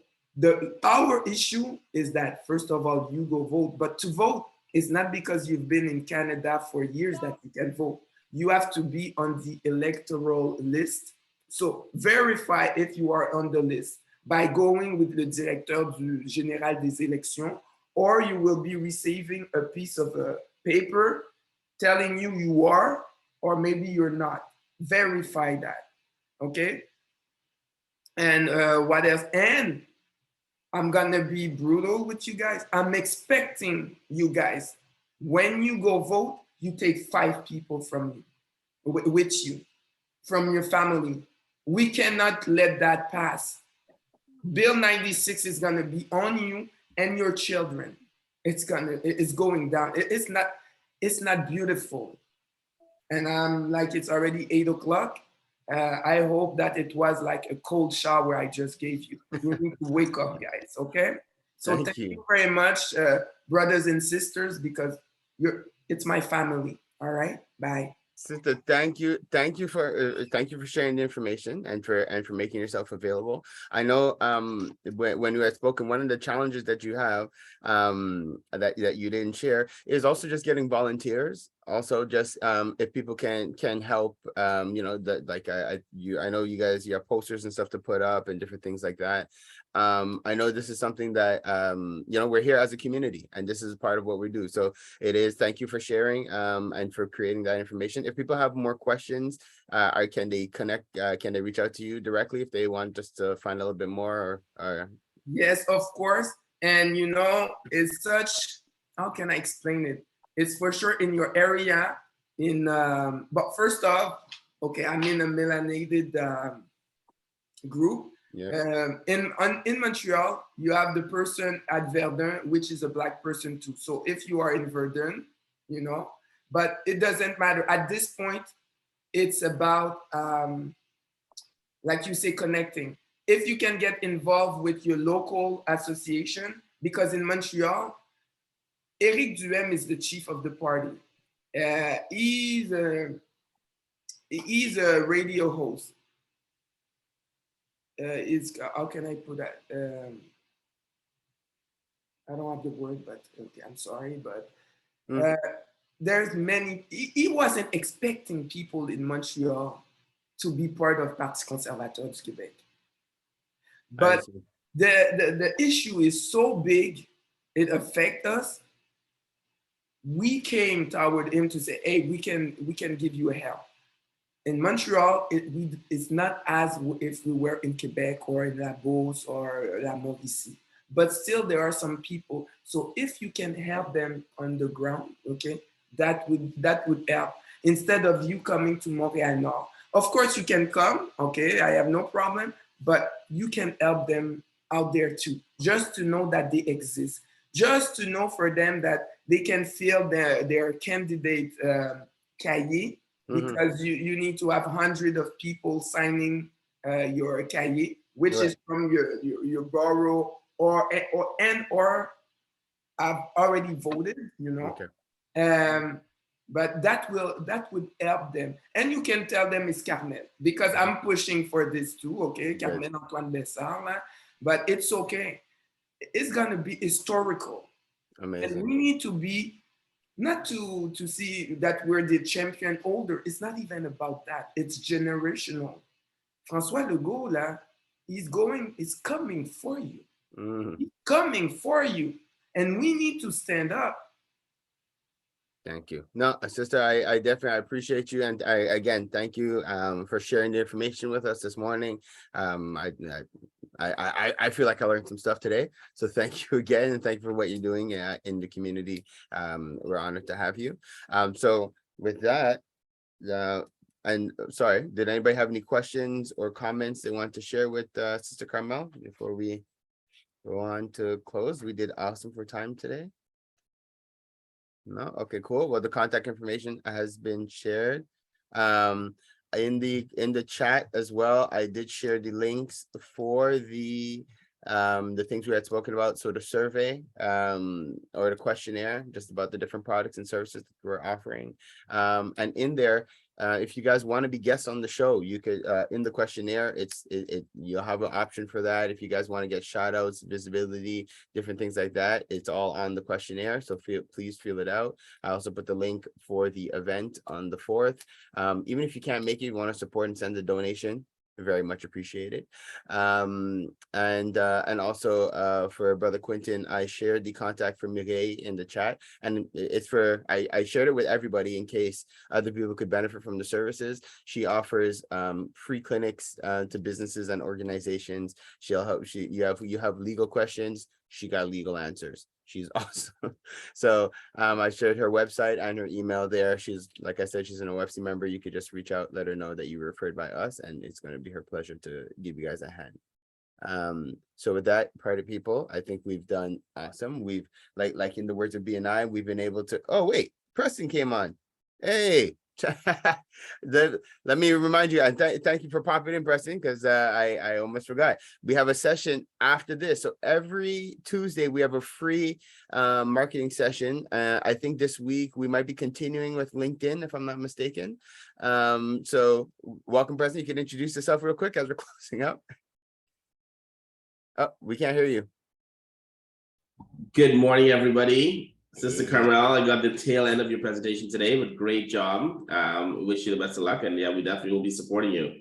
[SPEAKER 12] our issue is that, first of all, you go vote, but to vote is not because you've been in Canada for years that you can vote. you have to be on the electoral list. So verify if you are on the list by going with le directeur du général des élections, or you will be receiving a piece of paper telling you you are, or maybe you're not. Verify that, okay? And what else? And I'm gonna be brutal with you guys. I'm expecting you guys, when you go vote, you take 5 people from you, with you, from your family. We cannot let that pass. Bill 96 is gonna be on you and your children. It's going down. It's not beautiful. And like, it's already 8 o'clock. I hope that it was like a cold shower I just gave you. You need to wake up, guys, okay? So thank you very much, brothers and sisters, because it's my family, all right? Bye.
[SPEAKER 1] Sister, thank you for sharing the information and for making yourself available. I know when you had spoken, one of the challenges that you have that you didn't share is also just getting volunteers. Also, just if people can help, you know, I know you guys, you have posters and stuff to put up and different things like that. I know this is something that you know, we're here as a community, and this is part of what we do. So it is. Thank you for sharing and for creating that information. If people have more questions, can they connect? Can they reach out to you directly if they want just to find a little bit more? Or
[SPEAKER 12] Yes, of course. And you know, it's such. How can I explain it? It's for sure in your area. But first off, okay, I'm in a melanated group.
[SPEAKER 1] Yeah.
[SPEAKER 12] In Montreal, you have the person at Verdun, which is a Black person too. So if you are in Verdun, you know, but it doesn't matter. At this point, it's about, like you say, connecting. If you can get involved with your local association, because in Montreal, Eric Duhem is the chief of the party. He's a radio host. How can I put that? I don't have the word, but okay, I'm sorry, but there's many. He wasn't expecting people in Montreal to be part of Parti conservateur du Québec. But the issue is so big, it affects us. We came toward him to say, hey, we can give you a help. In Montreal, it's not as if we were in Quebec or in La Beauce or La Mauricie, but still there are some people. So if you can help them on the ground, okay, that would help. Instead of you coming to Montreal Nord. Of course you can come, okay, I have no problem, but you can help them out there too, just to know that they exist, just to know for them that they can fill their candidate cahier, because you need to have hundreds of people signing your cahier, which is from your borough or have already voted, you know. Okay. But that would help them, and you can tell them it's Carmel, because I'm pushing for this too. Okay, Carmel-Antoine Bessard, but it's okay. It's gonna be historical. Amazing. And we need to be. Not to see that we're the champion holder. It's not even about that. It's generational. François Legault, là, he's coming for you. He's coming for you. And we need to stand up.
[SPEAKER 1] Thank you. No, sister, I definitely appreciate you. And again, thank you for sharing the information with us this morning. I feel like I learned some stuff today. So thank you again. And thank you for what you're doing in the community. We're honored to have you. So with that, and sorry, did anybody have any questions or comments they want to share with Sister Carmel before we go on to close? We did awesome for time today. No? Okay, cool. Well, the contact information has been shared. In the chat as well, I did share the links for the things we had spoken about. So the survey or the questionnaire, just about the different products and services that we're offering. And in there, if you guys want to be guests on the show, you could in the questionnaire, you'll have an option for that. If you guys want to get shout outs, visibility, different things like that, it's all on the questionnaire. So please fill it out. I also put the link for the event on the 4th. Even if you can't make it, you want to support and send a donation, very much appreciated. And also for Brother Quentin, I shared the contact for Mireille in the chat, and it's for I shared it with everybody in case other people could benefit from the services. She offers free clinics to businesses and organizations. She'll help. You have legal questions, she got legal answers. She's awesome. So I shared her website and her email there. She's, like I said, she's an OFC member. You could just reach out, let her know that you were referred by us, and it's going to be her pleasure to give you guys a hand. So with that, party people, I think we've done awesome. We've, like in the words of BNI, we've been able to, oh wait, Preston came on. Hey, let me remind you, and thank you for popping in, Preston, because I almost forgot. We have a session after this. So every Tuesday we have a free marketing session. I think this week we might be continuing with LinkedIn, if I'm not mistaken. So welcome, Preston. You can introduce yourself real quick as we're closing up. Oh, we can't hear you.
[SPEAKER 13] Good morning, everybody. Sister Carmel, I got the tail end of your presentation today, but great job. Wish you the best of luck, and yeah, we definitely will be supporting you.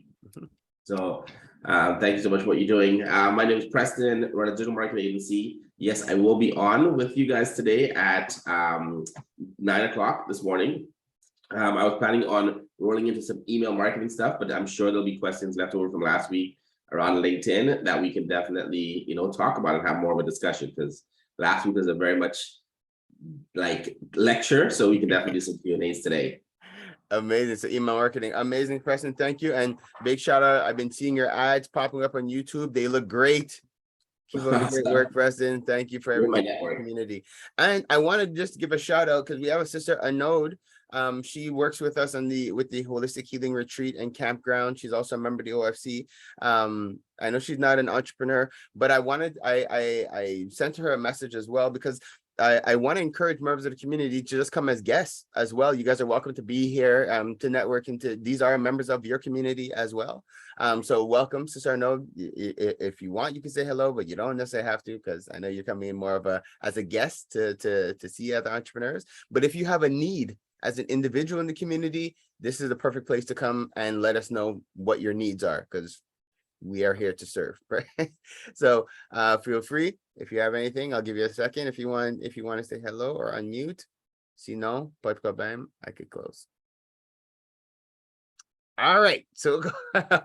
[SPEAKER 13] So thank you so much for what you're doing. My name is Preston, run a digital marketing agency. Yes, I will be on with you guys today at 9 o'clock this morning. I was planning on rolling into some email marketing stuff, but I'm sure there'll be questions left over from last week around LinkedIn that we can definitely, talk about and have more of a discussion, because last week was a very much like lecture, so we can definitely do some Q&As today.
[SPEAKER 1] Amazing. So email marketing, amazing, Preston. Thank you, and big shout out. I've been seeing your ads popping up on YouTube. They look great. Keep up the great work, Preston. Thank you for everybody in the community. And I wanted just to give a shout out because we have a sister, Anode. She works with us on with the Holistic Healing Retreat and Campground. She's also a member of the OFC. I know she's not an entrepreneur, but I sent her a message as well, because I want to encourage members of the community to just come as guests as well. You guys are welcome to be here to network, and these are members of your community as well. So welcome, Sister Arnaud. If you want, you can say hello, but you don't necessarily have to, because I know you're coming in more of as a guest to see other entrepreneurs. But if you have a need as an individual in the community, this is the perfect place to come and let us know what your needs are, because we are here to serve, right? So feel free. If you have anything, I'll give you a second. If you want to say hello or unmute. Sinon, pas de problème, I could close. All right, so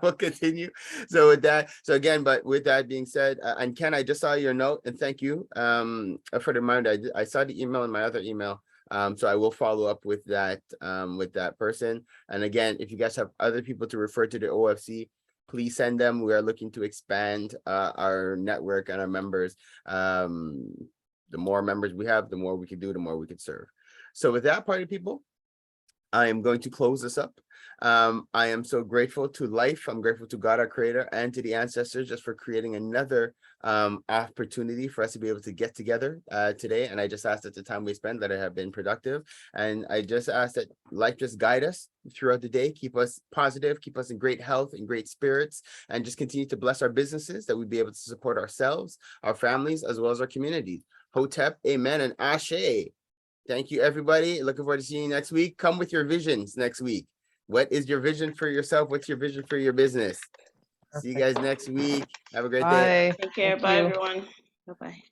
[SPEAKER 1] we'll continue. So with that, but with that being said, and Ken, I just saw your note, and thank you for the reminder. I saw the email in my other email. So I will follow up with that person. And again, if you guys have other people to refer to the OFC, please send them. We are looking to expand our network and our members. The more members we have, the more we can do, the more we can serve. So with that, party people, I am going to close this up. I am so grateful to life. I'm grateful to God, our creator, and to the ancestors just for creating another opportunity for us to be able to get together today. And I just ask that the time we spend, that it have been productive. And I just ask that life just guide us throughout the day, keep us positive, keep us in great health and great spirits, and just continue to bless our businesses, that we'd be able to support ourselves, our families, as well as our communities. Hotep, amen, and ashe. Thank you, everybody. Looking forward to seeing you next week. Come with your visions next week. What is your vision for yourself? What's your vision for your business? See you guys next week. Have a great day.
[SPEAKER 7] Take care. Bye, everyone. Bye-bye.